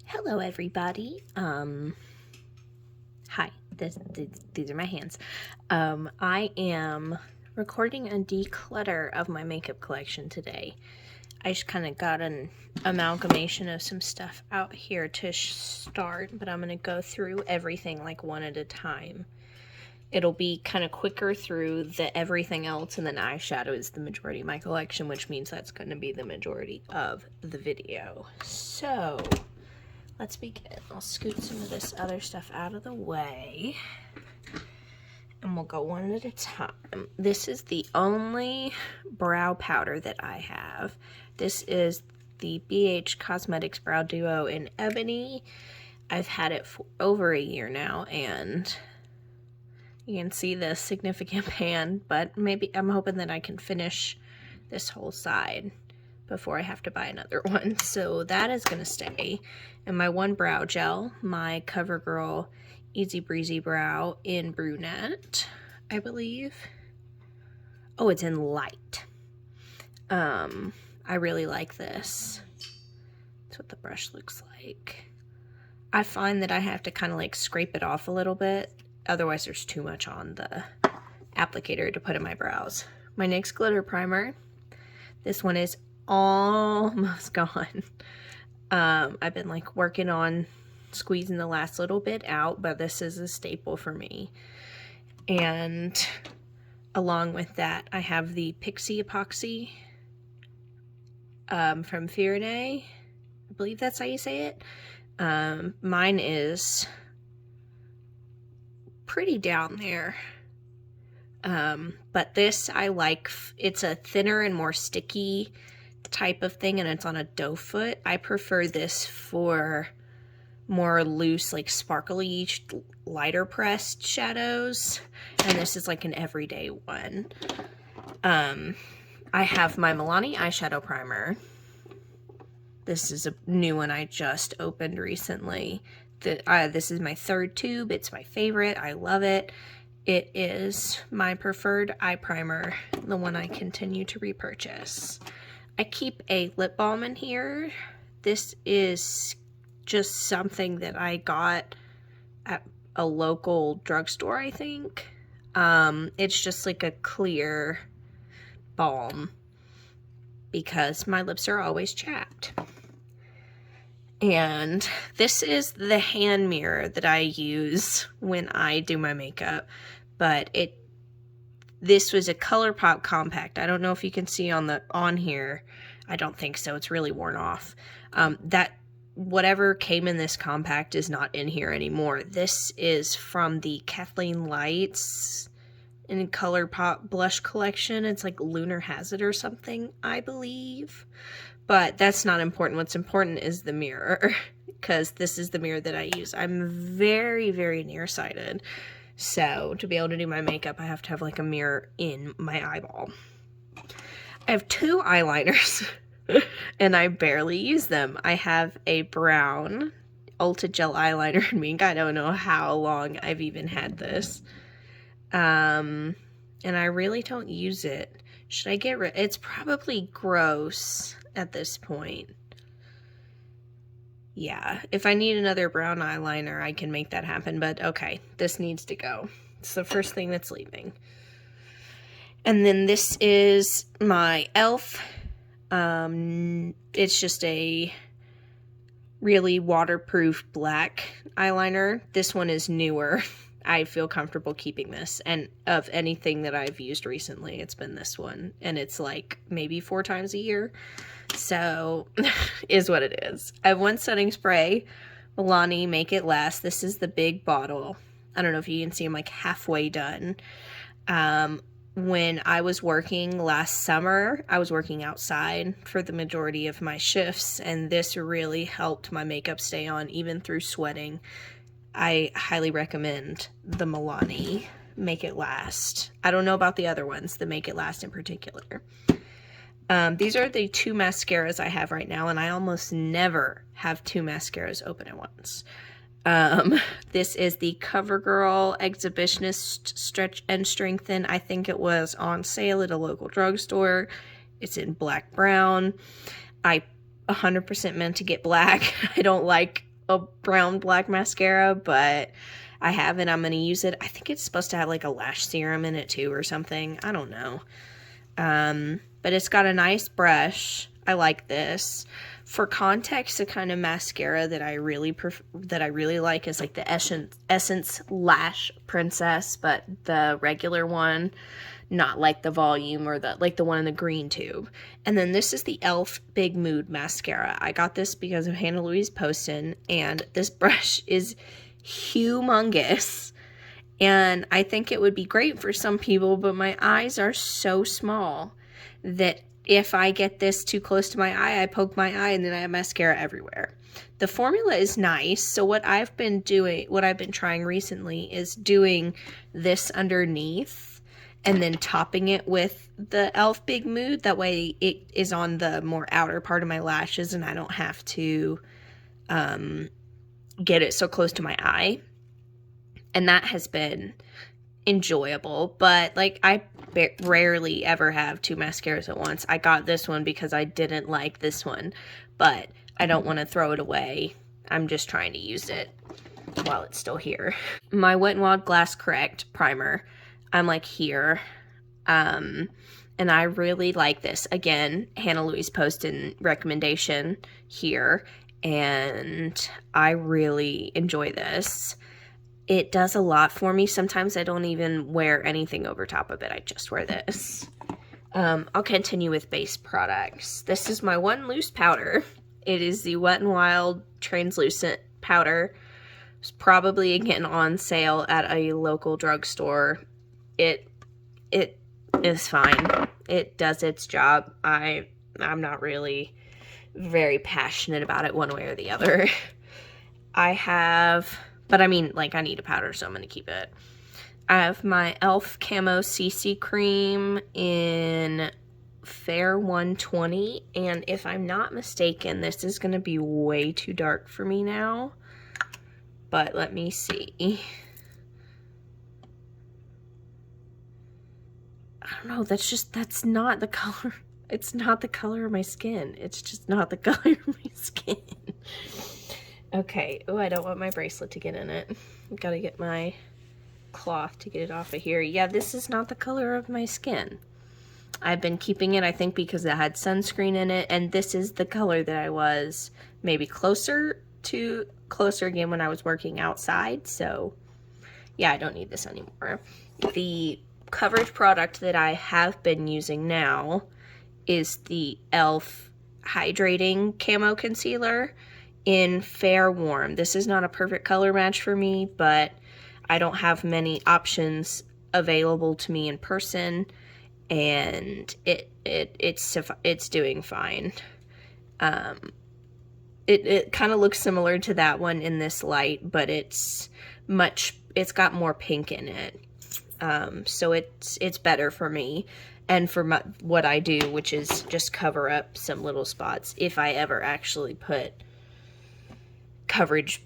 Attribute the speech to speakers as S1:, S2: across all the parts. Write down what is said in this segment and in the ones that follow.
S1: Hello everybody. Hi. These are my hands. I am recording a declutter of my makeup collection today. I just kind of got an amalgamation of some stuff out here to start, but I'm going to go through everything like one at a time. It'll be kind of quicker through the everything else, and then eyeshadow is the majority of my collection, which means that's going to be the majority of the video. So let's begin. I'll scoot some of this other stuff out of the way, and we'll go one at a time. This is the only brow powder that I have. This is the BH Cosmetics Brow Duo in Ebony. I've had it for over a year now, and you can see the significant pan, but maybe I'm hoping that I can finish this whole side before I have to buy another one. So that is going to stay. And my one brow gel, my CoverGirl Easy Breezy Brow in Brunette, I believe. Oh, it's in Light. I really like this. That's what the brush looks like. I find that I have to kind of like scrape it off a little bit. Otherwise, there's too much on the applicator to put in my brows. My NYX glitter primer. This one is almost gone. I've been like working on squeezing the last little bit out, but this is a staple for me. And along with that, I have the Pixie Epoxy from Fiorenay. I believe that's how you say it. Mine is pretty down there. But this I like. It's a thinner and more sticky type of thing, and it's on a doe foot. I prefer this for more loose, like sparkly, lighter pressed shadows, and this is like an everyday one. I have my Milani eyeshadow primer. This is a new one I just opened recently. This is my third tube. It's my favorite. I love it. It is my preferred eye primer, the one I continue to repurchase. I keep a lip balm in here. This is just something that I got at a local drugstore, I think. It's just like a clear balm because my lips are always chapped. And this is the hand mirror that I use when I do my makeup, but this was a ColourPop compact. I don't know if you can see on here. I don't think so. It's really worn off. That whatever came in this compact is not in here anymore. This is from the Kathleen Lights in ColourPop blush collection. It's like Lunar Hazard or something, I believe. But that's not important. What's important is the mirror, because this is the mirror that I use. I'm very, very nearsighted. So to be able to do my makeup, I have to have like a mirror in my eyeball. I have two eyeliners, and I barely use them. I have a brown Ulta Gel eyeliner in Mink. I don't know how long I've even had this. And I really don't use it. Should I get rid? It's probably gross at this point. Yeah, if I need another brown eyeliner, I can make that happen, but okay, this needs to go. It's the first thing that's leaving. And then this is my e.l.f. It's just a really waterproof black eyeliner. This one is newer. I feel comfortable keeping this, and of anything that I've used recently, it's been this one, and it's like maybe 4 times a year, so is what it is. I have one setting spray, Milani Make It Last. This is the big bottle. I don't know if you can see, I'm like halfway done. When I was working last summer, I was working outside for the majority of my shifts, and this really helped my makeup stay on even through sweating. I highly recommend the Milani Make It Last. I don't know about the other ones, the Make It Last in particular. These are the 2 mascaras I have right now, and I almost never have 2 mascaras open at once. This is the CoverGirl Exhibitionist Stretch and Strengthen. I think it was on sale at a local drugstore. It's in black brown. I 100% meant to get black. I don't like a brown black mascara, but I haven't. I'm going to use it. I think it's supposed to have like a lash serum in it too or something. I don't know. But it's got a nice brush. I like this. For context, the kind of mascara that I really like is like the Essence Lash Princess, but the regular one, not like the volume or the one in the green tube. And then this is the e.l.f. Big Mood Mascara. I got this because of Hannah Louise Poston, and this brush is humongous. And I think it would be great for some people, but my eyes are so small that if I get this too close to my eye, I poke my eye and then I have mascara everywhere. The formula is nice. So what I've been trying recently is doing this underneath and then topping it with the e.l.f. Big Mood. That way it is on the more outer part of my lashes and I don't have to get it so close to my eye. And that has been enjoyable, but like I rarely ever have two mascaras at once. I got this one because I didn't like this one, but I don't want to throw it away. I'm just trying to use it while it's still here. My Wet n Wild Glass Correct primer, I'm like here, and I really like this. Again, Hannah Louise Poston recommendation here, and I really enjoy this. It does a lot for me. Sometimes I don't even wear anything over top of it. I just wear this. I'll continue with base products. This is my one loose powder. It is the Wet n Wild Translucent Powder. It's probably, again, on sale at a local drugstore. It is fine. It does its job. I'm not really very passionate about it one way or the other. But I mean, like, I need a powder, so I'm going to keep it. I have my e.l.f. Camo CC Cream in Fair 120. And if I'm not mistaken, this is going to be way too dark for me now. But let me see. I don't know. That's not the color. It's not the color of my skin. It's just not the color of my skin. Okay, oh, I don't want my bracelet to get in it. I've got to get my cloth to get it off of here. Yeah, this is not the color of my skin. I've been keeping it, I think, because it had sunscreen in it, and this is the color that I was maybe closer again when I was working outside, so yeah, I don't need this anymore. The coverage product that I have been using now is the e.l.f. Hydrating Camo Concealer in Fair Warm. This is not a perfect color match for me, but I don't have many options available to me in person, and it's doing fine. It kind of looks similar to that one in this light, but it's got more pink in it. So it's better for me and for what I do, which is just cover up some little spots if I ever actually put coverage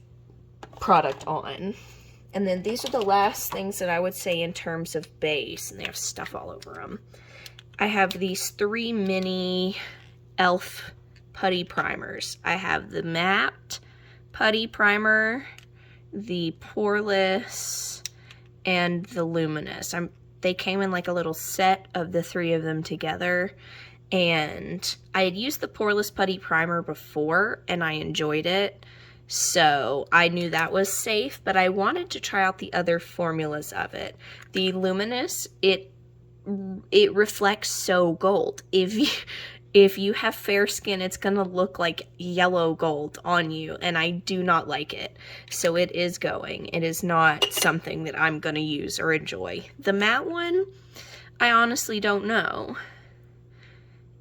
S1: product on. And then these are the last things that I would say in terms of base, and they have stuff all over them. I have these 3 mini e.l.f. putty primers. I have the matte putty primer, the poreless, and the luminous. They came in like a little set of the 3 of them together, and I had used the poreless putty primer before and I enjoyed it, so I knew that was safe, but I wanted to try out the other formulas of it. The luminous, it reflects so gold. If you have fair skin, it's gonna look like yellow gold on you, and I do not like it. So it is going. It is not something that I'm gonna use or enjoy. The matte one, I honestly don't know.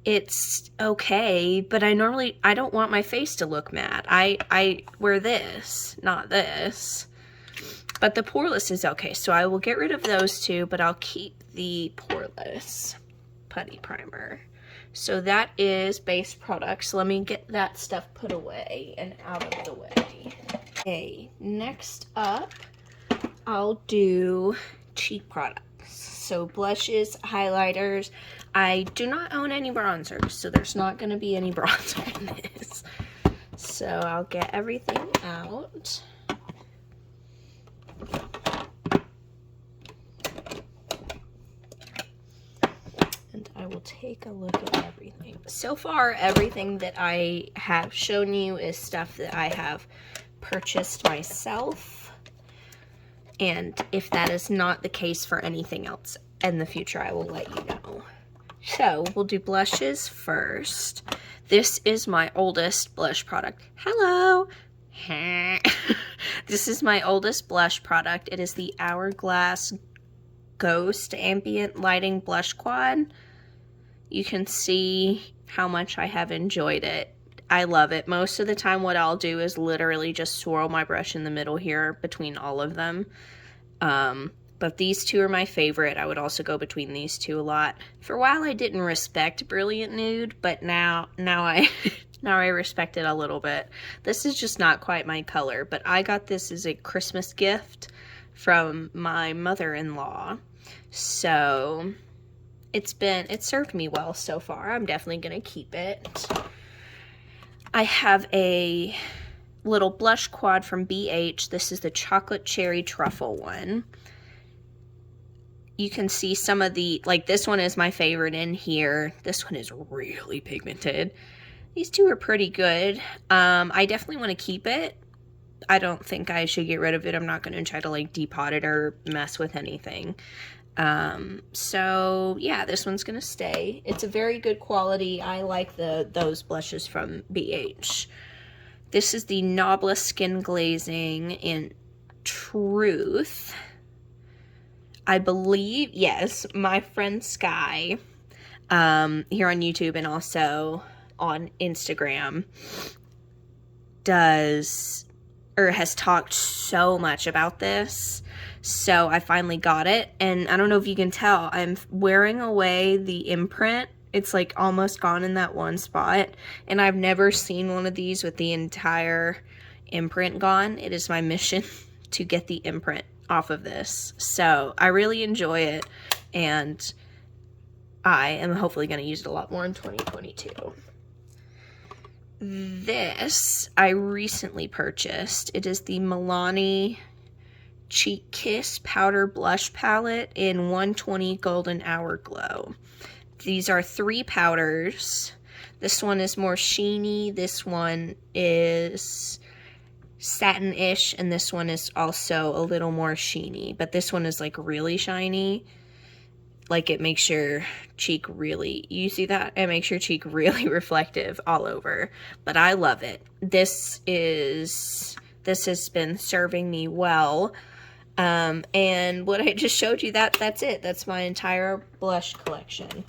S1: It's okay, but I don't want my face to look matte. I wear this, not this. But the poreless is okay, so I will get rid of those 2, but I'll keep the poreless putty primer. So that is base products. Let me get that stuff put away and out of the way. Okay, next up, I'll do cheek products. So blushes, highlighters. I do not own any bronzers, so there's not going to be any bronzer in this. So I'll get everything out. And I will take a look at everything. So far, everything that I have shown you is stuff that I have purchased myself. And if that is not the case for anything else in the future, I will let you know. So we'll do blushes first. This is my oldest blush product. Hello. This is my oldest blush product. It is the Hourglass Ghost Ambient Lighting Blush Quad. You can see how much I have enjoyed it. I love it. Most of the time what I'll do is literally just swirl my brush in the middle here between all of them. But these two are my favorite. I would also go between these two a lot. For a while I didn't respect Brilliant Nude, but now I now I respect it a little bit. This is just not quite my color, but I got this as a Christmas gift from my mother-in-law. So it served me well so far. I'm definitely gonna keep it. I have a little blush quad from BH. This is the Chocolate Cherry Truffle one. You can see some of the, like this one is my favorite in here. This one is really pigmented. These two are pretty good. I definitely want to keep it. I don't think I should get rid of it. I'm not going to try to like depot it or mess with anything. So yeah, this one's going to stay. It's a very good quality. I like those blushes from BH. This is the Knobless Skin Glazing in Truth. I believe, yes, my friend Sky, here on YouTube and also on Instagram, has talked so much about this. So I finally got it, and I don't know if you can tell, I'm wearing away the imprint. It's like almost gone in that one spot, and I've never seen one of these with the entire imprint gone. It is my mission to get the imprint off of this. So I really enjoy it, and I am hopefully going to use it a lot more in 2022. This I recently purchased. It is the Milani Cheek Kiss Powder Blush Palette in 120 Golden Hour Glow. These are 3 powders. This one is more sheeny. This one is satin-ish, and this one is also a little more sheeny, but this one is like really shiny. Like it makes your cheek really, you see that? It makes your cheek really reflective all over, but I love it. This has been serving me well. And what I just showed you, that's it. That's my entire blush collection.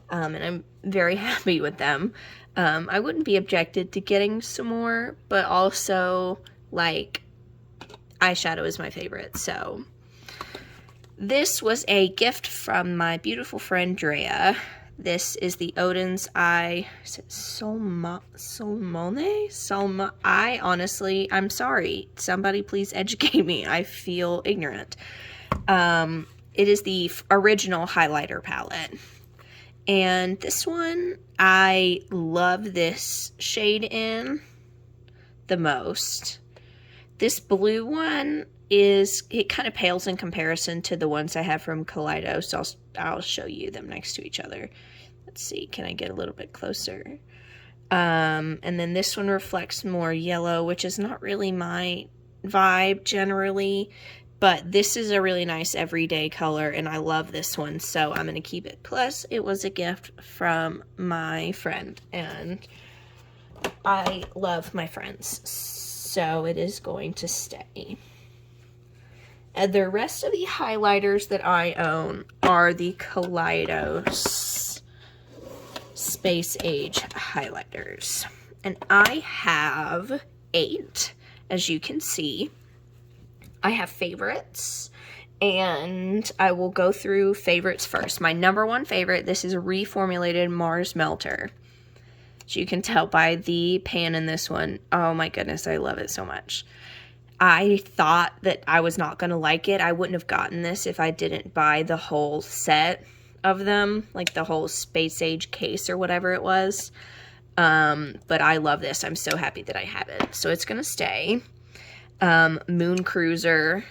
S1: And I'm very happy with them. I wouldn't be objected to getting some more, but also like eyeshadow is my favorite. So this was a gift from my beautiful friend Drea. This is the Odin's Eye. Is it Solmone? I'm sorry. Somebody please educate me. I feel ignorant. It is the original highlighter palette. And this one, I love this shade in the most. This blue one it kind of pales in comparison to the ones I have from Kaleido, so I'll show you them next to each other. Let's see, can I get a little bit closer? And then this one reflects more yellow, which is not really my vibe generally, but this is a really nice everyday color, and I love this one, so I'm going to keep it. Plus, it was a gift from my friend, and I love my friends, so it is going to stay. And the rest of the highlighters that I own are the Kaleidos Space Age highlighters. And I have 8, as you can see. I have favorites, and I will go through favorites first. My number 1 favorite, this is a reformulated Mars Melter. As you can tell by the pan in this one. Oh my goodness, I love it so much. I thought that I was not going to like it. I wouldn't have gotten this if I didn't buy the whole set of them, like the whole Space Age case or whatever it was. But I love this. I'm so happy that I have it. So it's gonna stay. Moon Cruiser.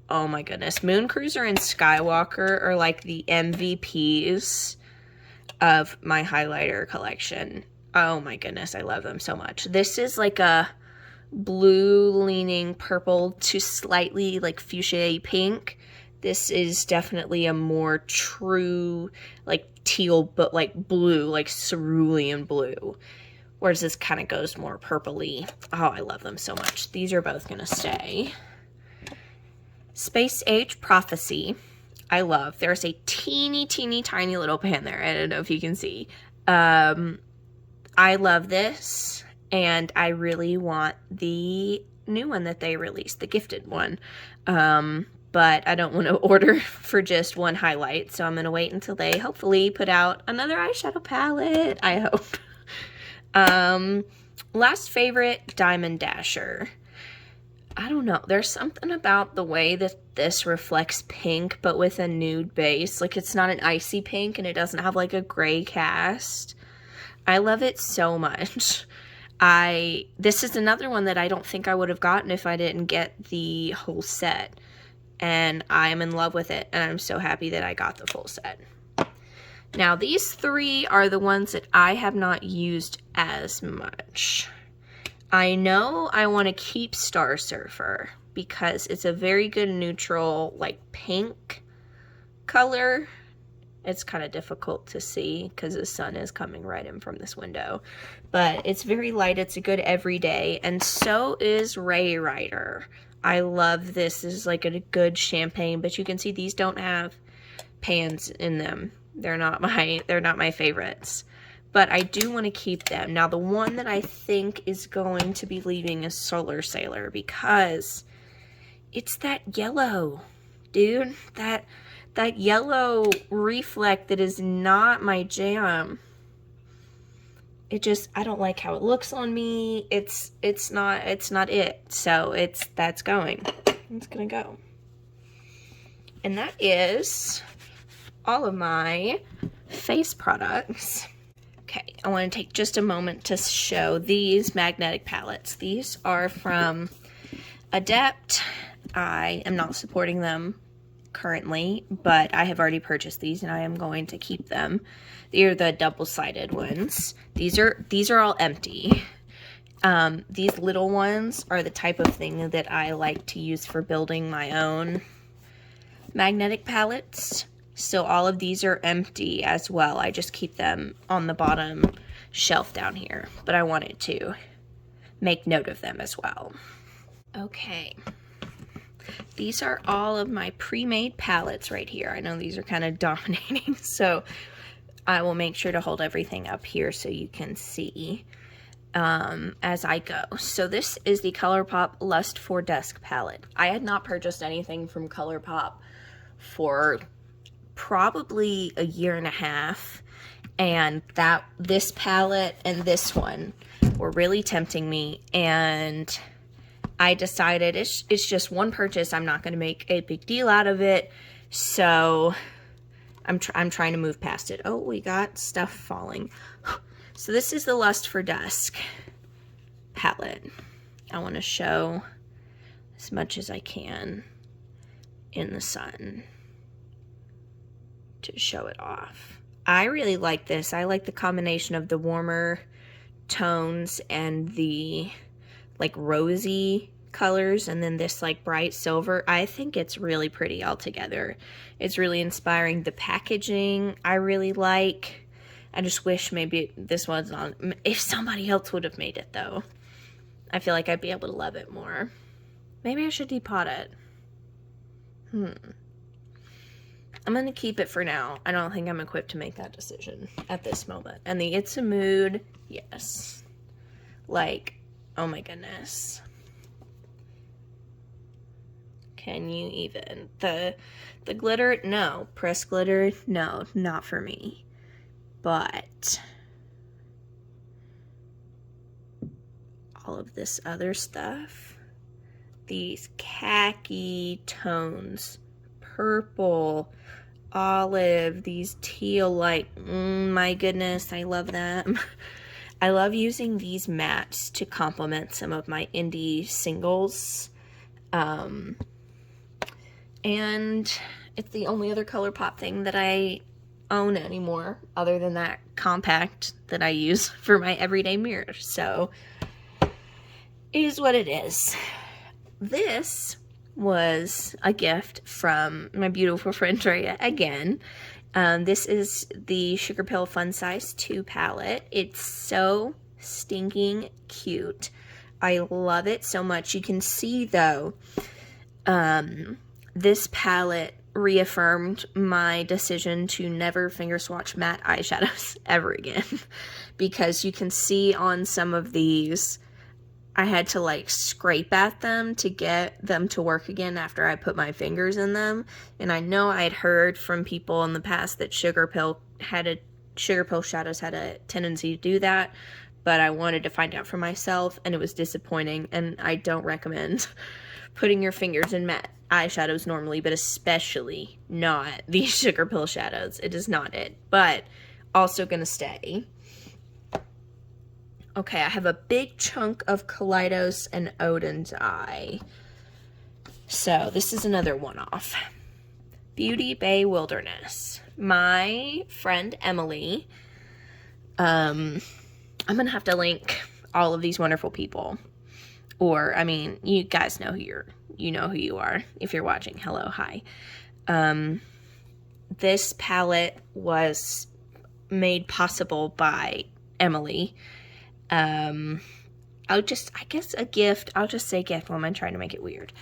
S1: Oh my goodness. Moon Cruiser and Skywalker are like the MVPs of my highlighter collection. Oh my goodness, I love them so much. This is like a blue leaning purple to slightly like fuchsia pink. This is definitely a more true like teal, but like blue, like cerulean blue. Whereas this kind of goes more purpley. Oh, I love them so much. These are both gonna stay. Space Age Prophecy. I love. There's a teeny tiny little pan there. I don't know if you can see. I love this, and I really want the new one that they released, the gifted one. But I don't want to order for just one highlight, so I'm going to wait until they hopefully put out another eyeshadow palette, I hope. Last favorite, Diamond Dasher. I don't know. There's something about the way that this reflects pink, but with a nude base. Like, it's not an icy pink, and it doesn't have, like, a gray cast. I love it so much. This is another one that I don't think I would have gotten if I didn't get the whole set. And I'm in love with it, and I'm so happy that I got the full set. Now, these three are the ones that I have not used as much. I know I want to keep Star Surfer because it's a very good neutral, like, pink color. It's kind of difficult to see because the sun is coming right in from this window. But it's very light. It's a good everyday. And so is Ray Rider. I love this. This is like a good champagne, but you can see these don't have pans in them. They're not my favorites. But I do want to keep them. Now, the one that I think is going to be leaving is Solar Sailor because it's that yellow, dude. That yellow reflect that is not my jam. I don't like how it looks on me. It's not it. So that's going. It's gonna go. And that is all of my face products. Okay, I want to take just a moment to show these magnetic palettes. These are from Adept. I am not supporting them currently, but I have already purchased these and I am going to keep them. They are the double-sided ones. These are all empty. These little ones are the type of thing that I like to use for building my own magnetic palettes. So all of these are empty as well. I just keep them on the bottom shelf down here, but I wanted to make note of them as well. Okay. These are all of my pre-made palettes right here. I know these are kind of dominating, so I will make sure to hold everything up here so you can see as I go. So this is the ColourPop Lust for Dusk palette. I had not purchased anything from ColourPop for probably a year and a half, and this palette and this one were really tempting me, and I decided it's just one purchase. I'm not going to make a big deal out of it, so I'm trying to move past it. Oh, we got stuff falling. So this is the Lust for Dusk palette. I want to show as much as I can in the sun to show it off. I really like this. I like the combination of the warmer tones and the like rosy colors, and then this like bright silver. I think it's really pretty all together. It's really inspiring. The packaging I really like. I just wish maybe this one's on. If somebody else would have made it though, I feel like I'd be able to love it more. Maybe I should depot it. I'm going to keep it for now. I don't think I'm equipped to make that decision at this moment. And the It's a Mood, yes. Like, oh my goodness. Can you even? The glitter, no. Pressed glitter, no, not for me. But all of this other stuff, these khaki tones, purple, olive, these teal, like, my goodness, I love them. I love using these mattes to complement some of my indie singles. And it's the only other ColourPop thing that I own anymore, other than that compact that I use for my everyday mirror. So it is what it is. This was a gift from my beautiful friend Drea again. This is the Sugar Pill Fun Size 2 palette. It's so stinking cute. I love it so much. You can see though, this palette reaffirmed my decision to never finger swatch matte eyeshadows ever again. Because you can see on some of these, I had to like scrape at them to get them to work again after I put my fingers in them. And I know I had heard from people in the past that Sugar Pill shadows had a tendency to do that, but I wanted to find out for myself, and it was disappointing. And I don't recommend putting your fingers in matte eyeshadows normally, but especially not these Sugar Pill shadows. It is not it, but also gonna stay. Okay, I have a big chunk of Kaleidos and Odin's Eye. So this is another one-off. Beauty Bay Wilderness. My friend Emily, I'm gonna have to link all of these wonderful people. Or, I mean, you guys know you know who you are if you're watching. Hello, hi. This palette was made possible by Emily. I guess a gift. I'll just say gift when I'm trying to make it weird.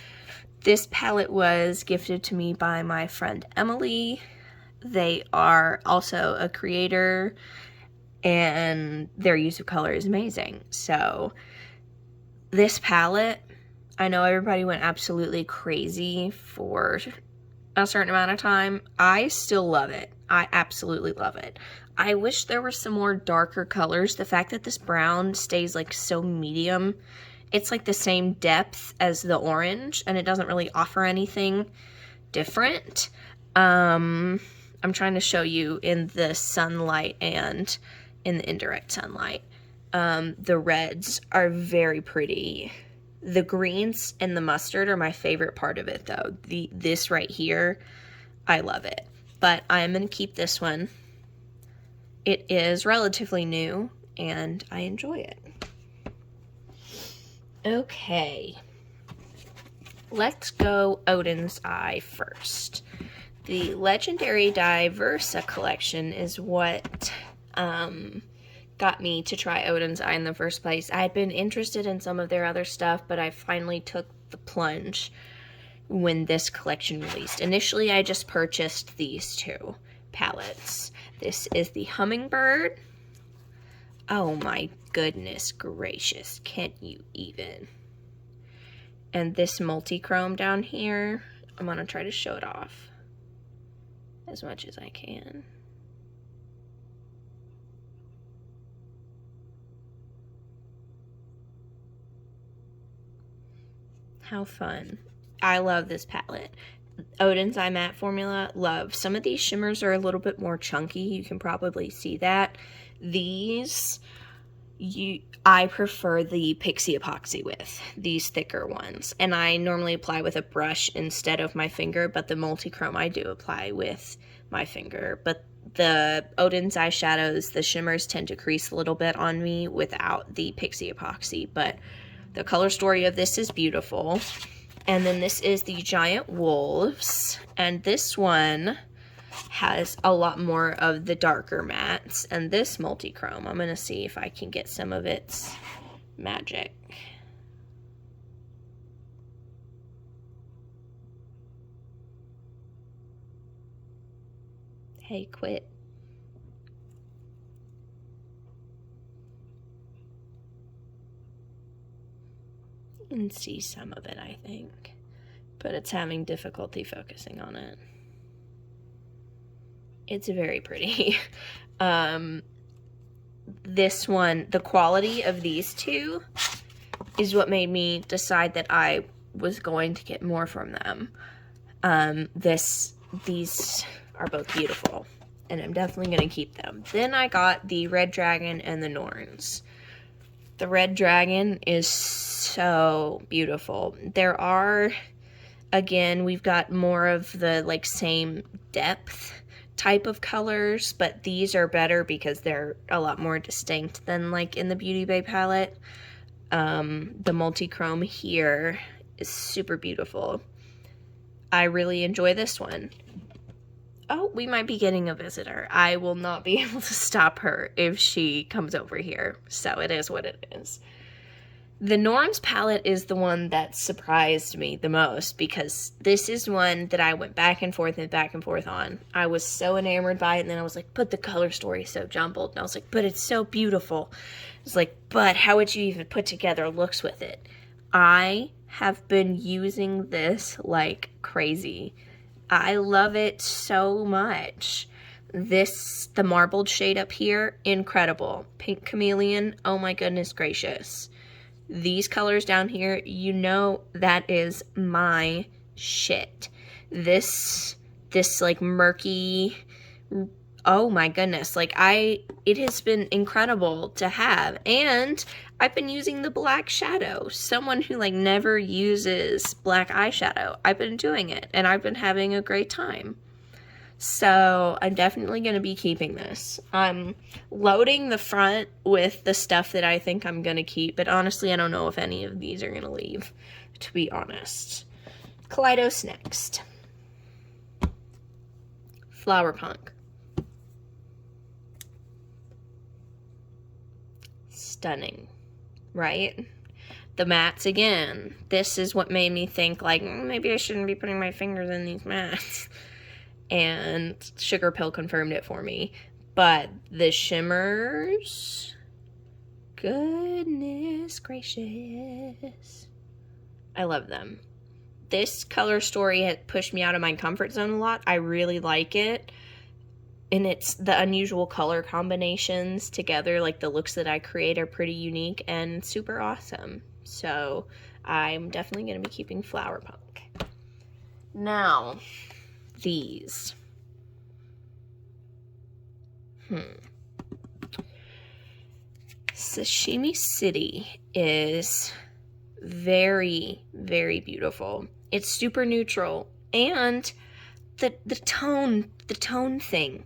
S1: This palette was gifted to me by my friend Emily. They are also a creator, and their use of color is amazing. So this palette, I know everybody went absolutely crazy for a certain amount of time. I still love it. I absolutely love it. I wish there were some more darker colors. The fact that this brown stays like so medium, it's like the same depth as the orange, and it doesn't really offer anything different. I'm trying to show you in the sunlight and in the indirect sunlight. The reds are very pretty. The greens and the mustard are my favorite part of it though. This right here, I love it. But I'm going to keep this one. It is relatively new, and I enjoy it. Okay. Let's go Odin's Eye first. The Legendary Diversa collection is what got me to try Odin's Eye in the first place. I had been interested in some of their other stuff, but I finally took the plunge when this collection released. Initially, I just purchased these two palettes. This is the Hummingbird. Oh my goodness gracious, can't you even? And this multi-chrome down here, I'm gonna try to show it off as much as I can. How fun. I love this palette. Odin's Eye Matte formula, love. Some of these shimmers are a little bit more chunky. You can probably see that. These, I prefer the Pixie Epoxy with, these thicker ones. And I normally apply with a brush instead of my finger, but the multi-chrome I do apply with my finger. But the Odin's Eyeshadows, the shimmers tend to crease a little bit on me without the Pixie Epoxy. But the color story of this is beautiful. And then this is the Giant Wolves, and this one has a lot more of the darker mattes, and this multi-chrome, I'm going to see if I can get some of its magic. Hey, quit. You can see some of it, I think, but it's having difficulty focusing on it. It's very pretty. This one, the quality of these two is what made me decide that I was going to get more from them. These are both beautiful, and I'm definitely going to keep them. Then I got the Red Dragon and the Norns. The red dragon is so beautiful. There are, again, we've got more of the like same depth type of colors, but these are better because they're a lot more distinct than like in the Beauty Bay palette. The multi-chrome here is super beautiful. I really enjoy this one. Oh, we might be getting a visitor. I will not be able to stop her if she comes over here. So it is what it is. The Norms palette is the one that surprised me the most because this is one that I went back and forth on. I was so enamored by it, and then I was like, but the color story is so jumbled. And I was like, but it's so beautiful. It's like, but how would you even put together looks with it? I have been using this like crazy. I love it so much. The marbled shade up here, incredible. Pink Chameleon, oh my goodness gracious. These colors down here, you know that is my shit. This like murky, oh my goodness, like it has been incredible to have. And I've been using the black shadow. Someone who like never uses black eyeshadow. I've been doing it and I've been having a great time. So I'm definitely going to be keeping this. I'm loading the front with the stuff that I think I'm going to keep, but honestly I don't know if any of these are going to leave, to be honest. Kaleidos next. Flower Punk. Stunning, right? The mattes again. This is what made me think like maybe I shouldn't be putting my fingers in these mattes. And Sugar Pill confirmed it for me. But the shimmers, goodness gracious, I love them. This color story had pushed me out of my comfort zone a lot. I really like it. And it's the unusual color combinations together, like the looks that I create are pretty unique and super awesome. So I'm definitely going to be keeping Flower Punk. Now, these. Sashimi City is very, very beautiful. It's super neutral, and the tone thing.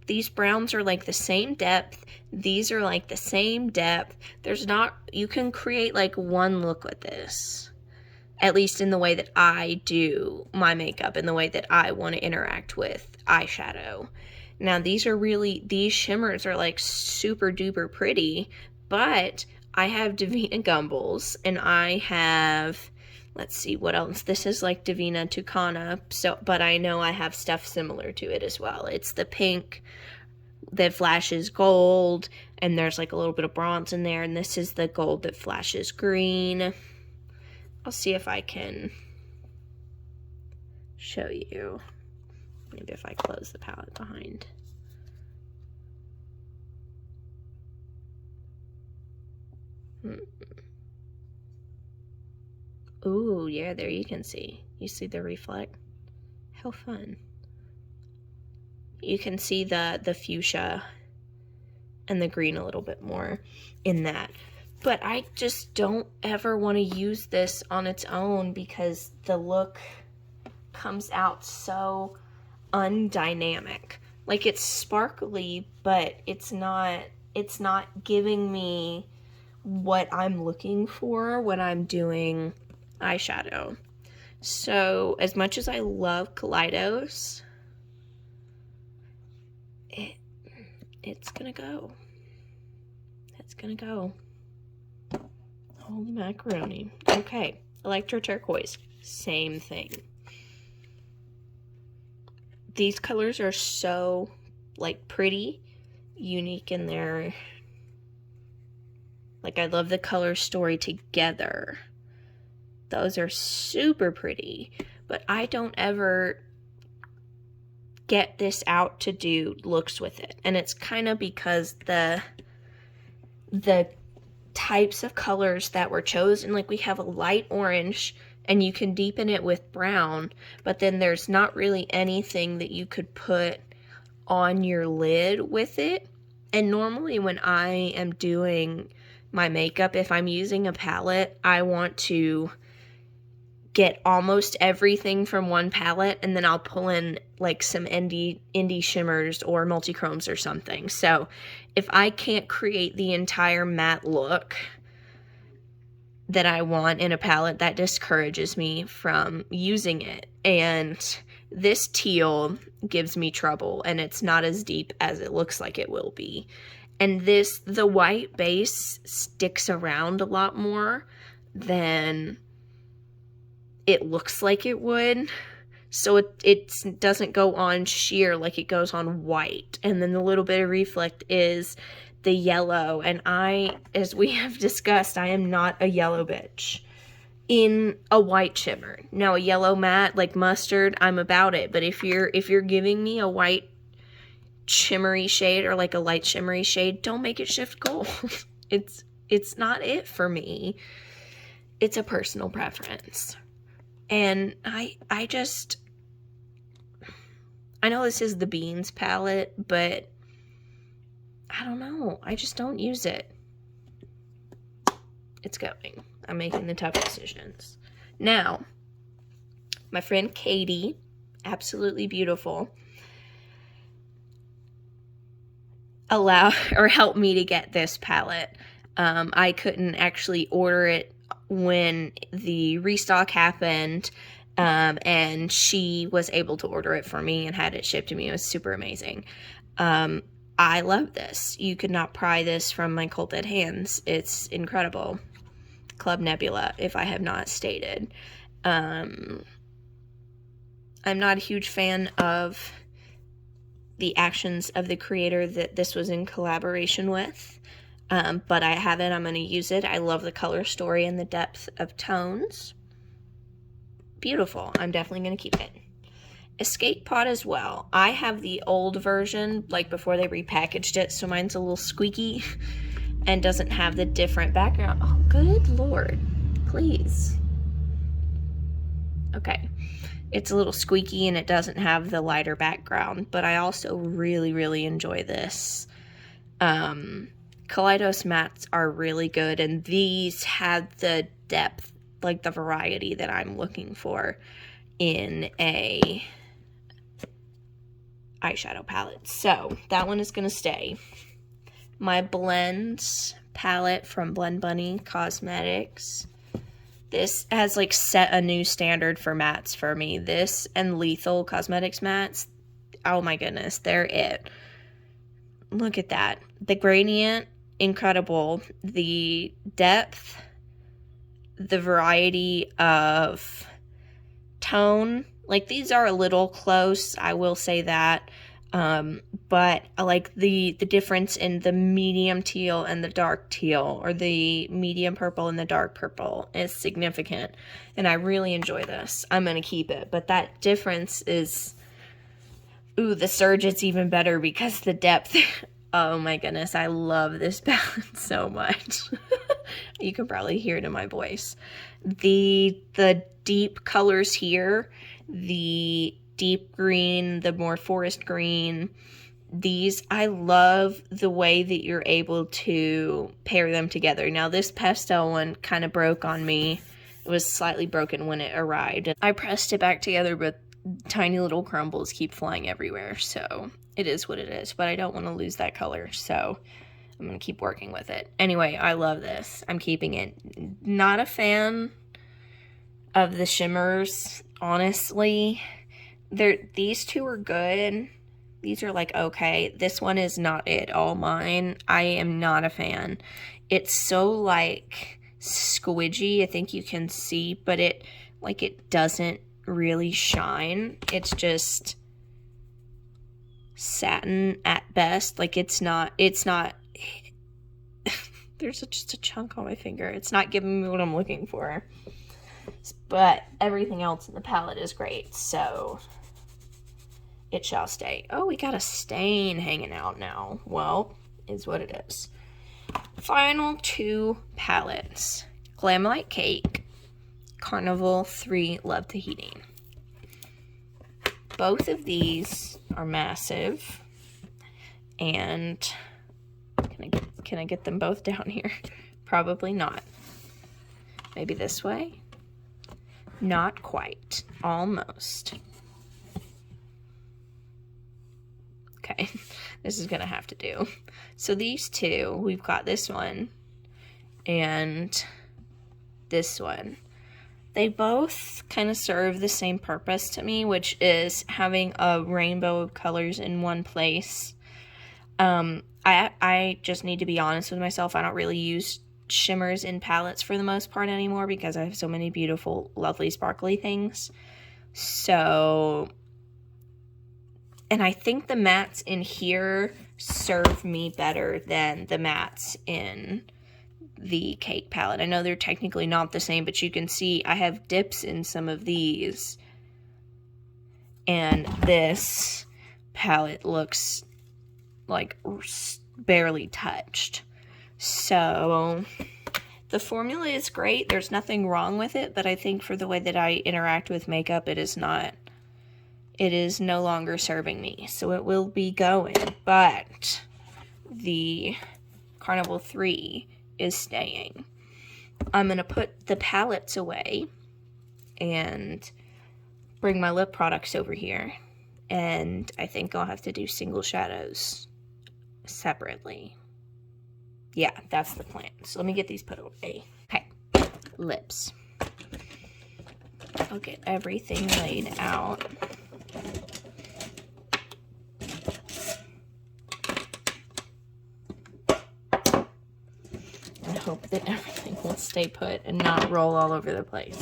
S1: These browns are like the same depth. These are like the same depth. You can create like one look with this. At least in the way that I do my makeup and the way that I want to interact with eyeshadow. Now these shimmers are like super duper pretty, but I have Divina Gumballs and I have, let's see what else. This is like Divina Tucana, but I know I have stuff similar to it as well. It's the pink that flashes gold, and there's like a little bit of bronze in there, and this is the gold that flashes green. I'll see if I can show you. Maybe if I close the palette behind. Ooh, yeah, there you can see. You see the reflect? How fun. You can see the fuchsia and the green a little bit more in that. But I just don't ever want to use this on its own because the look comes out so undynamic. Like, it's sparkly, but it's not giving me what I'm looking for when I'm doing eyeshadow. So as much as I love Kaleidos, it's gonna go. It's gonna go. Holy macaroni. Okay, Electro Turquoise, same thing. These colors are so, like, pretty, unique in their, like, I love the color story together. Those are super pretty, but I don't ever get this out to do looks with it. And it's kind of because the types of colors that were chosen, like we have a light orange and you can deepen it with brown, but then there's not really anything that you could put on your lid with it. And normally when I am doing my makeup. If I'm using a palette, I want to get almost everything from one palette, and then I'll pull in like some indie shimmers or multi-chromes or something. So if I can't create the entire matte look that I want in a palette, that discourages me from using it. And this teal gives me trouble, and it's not as deep as it looks like it will be. And the white base sticks around a lot more than it looks like it would. So it doesn't go on sheer like it goes on white. And then the little bit of reflect is the yellow. And as we have discussed, I am not a yellow bitch in a white shimmer. Now, a yellow matte like mustard, I'm about it. But if you're giving me a white shimmery shade or like a light shimmery shade, don't make it shift gold. It's not it for me. It's a personal preference. And I know this is the Beans palette, but I don't know. I just don't use it. It's going. I'm making the tough decisions. Now, my friend Katie, absolutely beautiful, helped me to get this palette. I couldn't actually order it when the restock happened, and she was able to order it for me and had it shipped to me. It was super amazing. I love this. You could not pry this from my cold dead hands. It's incredible. Club Nebula, if I have not stated. I'm not a huge fan of the actions of the creator that this was in collaboration with, but I have it. I'm going to use it. I love the color story and the depth of tones. Beautiful. I'm definitely going to keep it. Escape Pod as well. I have the old version, like before they repackaged it, so mine's a little squeaky and doesn't have the different background. Oh, good Lord. Please. Okay. It's a little squeaky and it doesn't have the lighter background, but I also really, really enjoy this. Kaleidos mattes are really good, and these have the depth, like the variety that I'm looking for in a eyeshadow palette. So that one is going to stay. My Blends palette from Blend Bunny Cosmetics. This has like set a new standard for mattes for me. This and Lethal Cosmetics mattes, oh my goodness, they're it. Look at that. The gradient, incredible. The depth, the variety of tone, like these are a little close, I will say that. But I like the difference in the medium teal and the dark teal, or the medium purple and the dark purple, is significant. And I really enjoy this. I'm going to keep it. But that difference is, ooh, the Surge, it's even better because the depth. Oh my goodness, I love this palette so much. You can probably hear it in my voice. The deep colors here, the deep green, the more forest green, these, I love the way that you're able to pair them together. Now this pastel one kind of broke on me. It was slightly broken when it arrived. I pressed it back together, but tiny little crumbles keep flying everywhere, so it is what it is. But I don't want to lose that color, so I'm going to keep working with it. Anyway, I love this. I'm keeping it. Not a fan of the shimmers, honestly. These two are good. These are like okay. This one is not it. All mine. I am not a fan. It's so like squidgy. I think you can see, but it doesn't really shine. It's just satin at best. Like it's not there's just a chunk on my finger. It's not giving me what I'm looking for. But everything else in the palette is great, so it shall stay. Oh, we got a stain hanging out now. Well, is what it is. Final two palettes. Glamlite Cake, Carnival 3 Love Tahiti. Both of these are massive, and can I get them both down here? Probably not. Maybe this way? Not quite. Almost. Okay, this is gonna have to do. So these two, we've got this one and this one. They both kind of serve the same purpose to me, which is having a rainbow of colors in one place. I just need to be honest with myself. I don't really use shimmers in palettes for the most part anymore because I have so many beautiful, lovely, sparkly things. So, and I think the mattes in here serve me better than the mattes in the cake palette. I know they're technically not the same, but you can see I have dips in some of these. And this palette looks like barely touched. So the formula is great. There's nothing wrong with it, but I think for the way that I interact with makeup, it is no longer serving me. So it will be going, but the Carnival 3 is staying. I'm going to put the palettes away and bring my lip products over here. And I think I'll have to do single shadows separately. Yeah, that's the plan. So let me get these put away. Okay, lips. I'll get everything laid out. I hope that everything will stay put and not roll all over the place.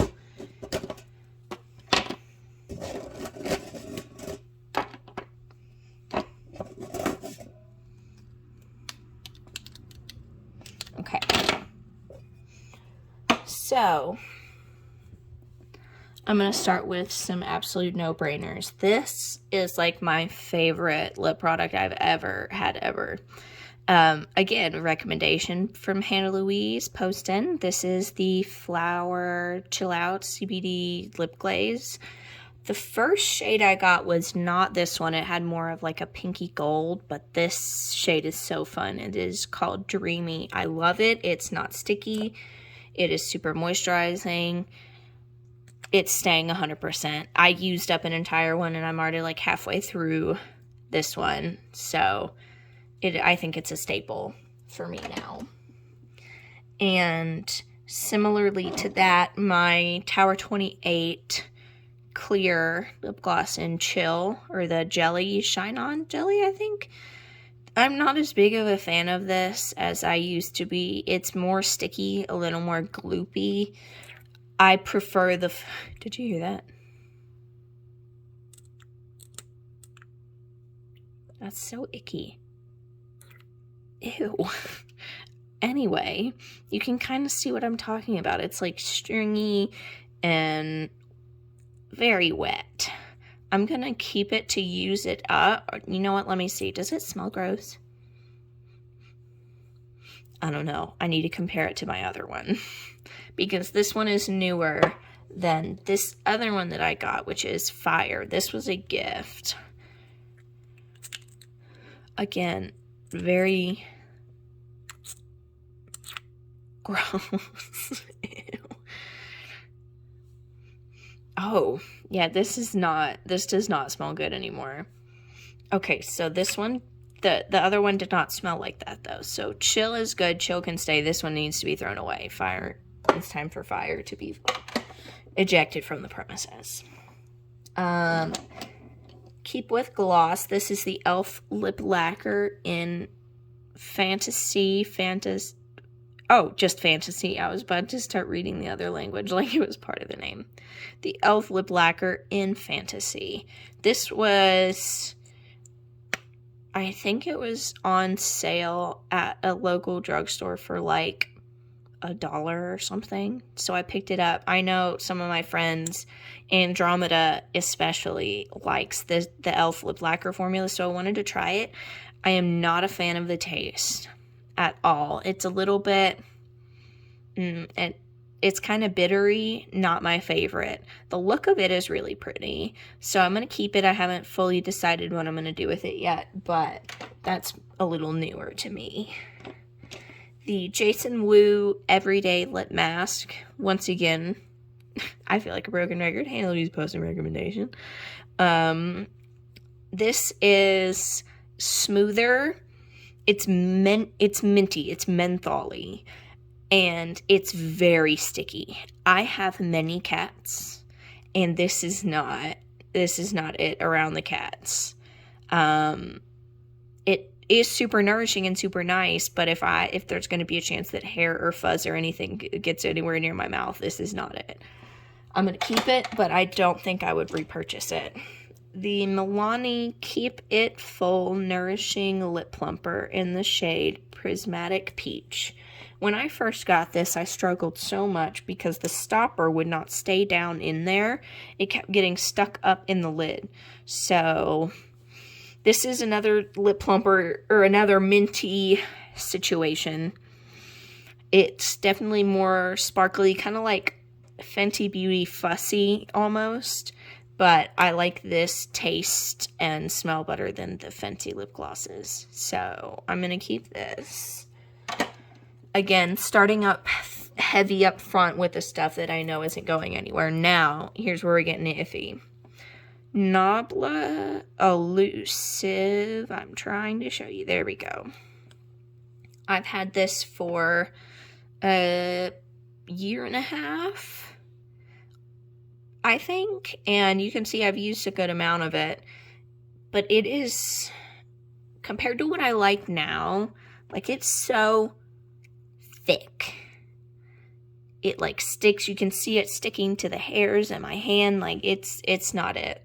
S1: Okay. So, I'm going to start with some absolute no-brainers. This is like my favorite lip product I've ever had ever. Again, a recommendation from Hannah Louise Poston. This is the Flower Chill Out CBD Lip Glaze. The first shade I got was not this one. It had more of like a pinky gold, but this shade is so fun. It is called Dreamy. I love it. It's not sticky. It is super moisturizing. It's staying 100%. I used up an entire one and I'm already like halfway through this one. So I think it's a staple for me now. And similarly to that, my Tower 28 clear lip gloss in Chill, or the Jelly Shine On Jelly, I think. I'm not as big of a fan of this as I used to be. It's more sticky, a little more gloopy. I prefer the... Did you hear that? That's so icky. Ew. Anyway, you can kind of see what I'm talking about. It's like stringy and very wet. I'm gonna keep it to use it up. You know what? Let me see. Does it smell gross? I don't know. I need to compare it to my other one because this one is newer than this other one that I got, which is Fire. This was a gift. Again, very gross. Ew. Oh, yeah, this does not smell good anymore. Okay, so this one, the other one did not smell like that though. So Chill is good, Chill can stay. This one needs to be thrown away. Fire, it's time for Fire to be ejected from the premises. Keep with gloss. This is the e.l.f. lip lacquer in Fantasy. Oh, just Fantasy. I was about to start reading the other language like it was part of the name. The e.l.f. lip lacquer in Fantasy. This was, I think it was on sale at a local drugstore for like $1 or something. So I picked it up. I know some of my friends, Andromeda especially, likes the e.l.f. lip lacquer formula, so I wanted to try it. I am not a fan of the taste at all. It's a little bit, it's kind of bittery, not my favorite. The look of it is really pretty, so I'm going to keep it. I haven't fully decided what I'm going to do with it yet, but that's a little newer to me. the Jason Wu Everyday Lip Mask. Once again, I feel like a broken record. Hannah Louise posting recommendation. This is smoother. It's minty. It's mentholy. And it's very sticky. I have many cats, and this is not it around the cats. It is super nourishing and super nice, but if there's going to be a chance that hair or fuzz or anything gets anywhere near my mouth, this is not it. I'm going to keep it, but I don't think I would repurchase it. The Milani Keep It Full Nourishing Lip Plumper in the shade Prismatic Peach. When I first got this, I struggled so much because the stopper would not stay down in there. It kept getting stuck up in the lid. So this is another lip plumper, or another minty situation. It's definitely more sparkly, kind of like Fenty Beauty Fussy almost. But I like this taste and smell better than the Fenty lip glosses. So I'm going to keep this. Again, starting up heavy up front with the stuff that I know isn't going anywhere. Now, here's where we're getting iffy. Nabla Elusive. I'm trying to show you. There we go. I've had this for a year and a half, I think. And you can see I've used a good amount of it. But it is, compared to what I like now, like it's so thick. It like sticks. You can see it sticking to the hairs in my hand. Like it's not it.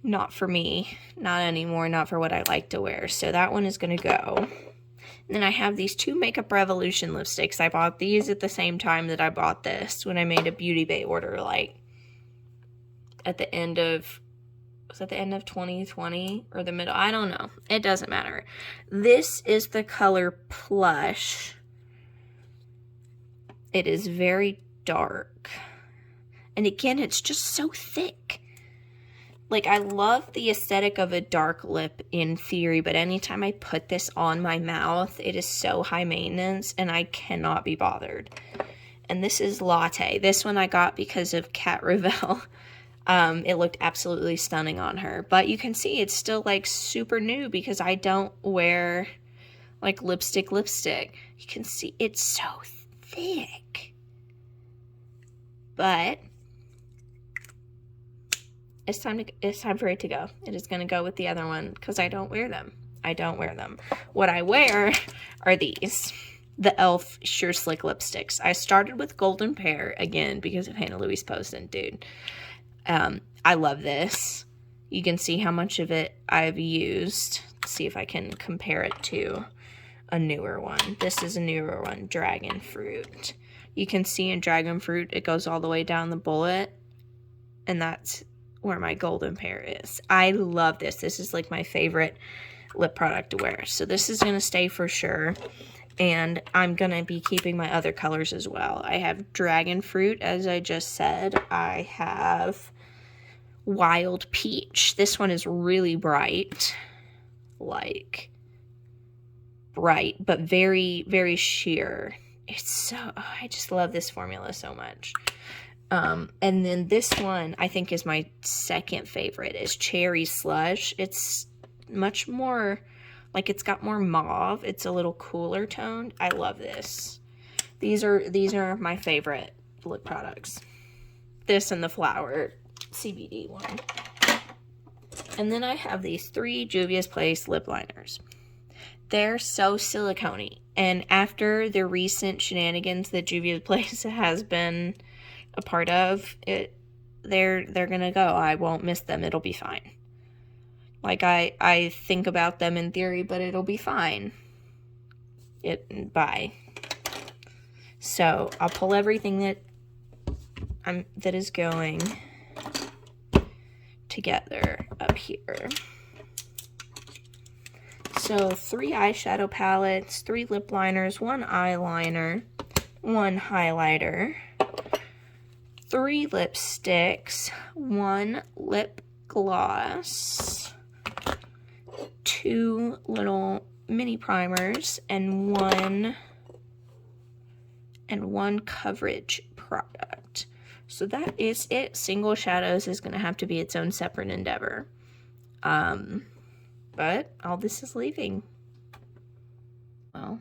S1: Not for me. Not anymore. Not for what I like to wear. So that one is going to go. And then I have these two Makeup Revolution lipsticks. I bought these at the same time that I bought this when I made a Beauty Bay order, like at the end of, was that the end of 2020 or the middle? I don't know. It doesn't matter. This is the color Plush. It is very dark. And again, it's just so thick. Like, I love the aesthetic of a dark lip in theory, but anytime I put this on my mouth, it is so high maintenance, and I cannot be bothered. And this is Latte. This one I got because of Kat Revelle. It looked absolutely stunning on her. But you can see it's still, like, super new because I don't wear, like, lipstick. You can see it's so thick. But it's time for it to go. It is going to go with the other one because I don't wear them. What I wear are these. The e.l.f. Sheer Slick lipsticks. I started with Golden Pear, again, because of Hannah Louise posting, dude. I love this. You can see how much of it I've used. Let's see if I can compare it to a newer one. This is a newer one, Dragon Fruit. You can see in Dragon Fruit, it goes all the way down the bullet. And that's where my Golden Pear is. I love this. This is like my favorite lip product to wear. So this is going to stay for sure. And I'm going to be keeping my other colors as well. I have Dragon Fruit, as I just said. I have Wild Peach. This one is really bright. Like, bright, but very, very sheer. It's so, oh, I just love this formula so much. And then this one, I think, is my second favorite, is Cherry Slush. It's much more, like, it's got more mauve. It's a little cooler toned. I love this. These are my favorite lip products. This and the Flower CBD one. And then I have these 3 Juvia's Place lip liners. They're so silicone-y. And after the recent shenanigans that Juvia's Place has been a part of, they're gonna go. I won't miss them. It'll be fine. Like, I think about them in theory, but it'll be fine. Bye. So I'll pull everything that is going together up here. So 3 eyeshadow palettes, 3 lip liners, 1 eyeliner, 1 highlighter, 3 lipsticks, 1 lip gloss, 2 little mini primers, and 1 and 1 coverage product. So that is it. Single shadows is going to have to be its own separate endeavor. But all this is leaving. Well,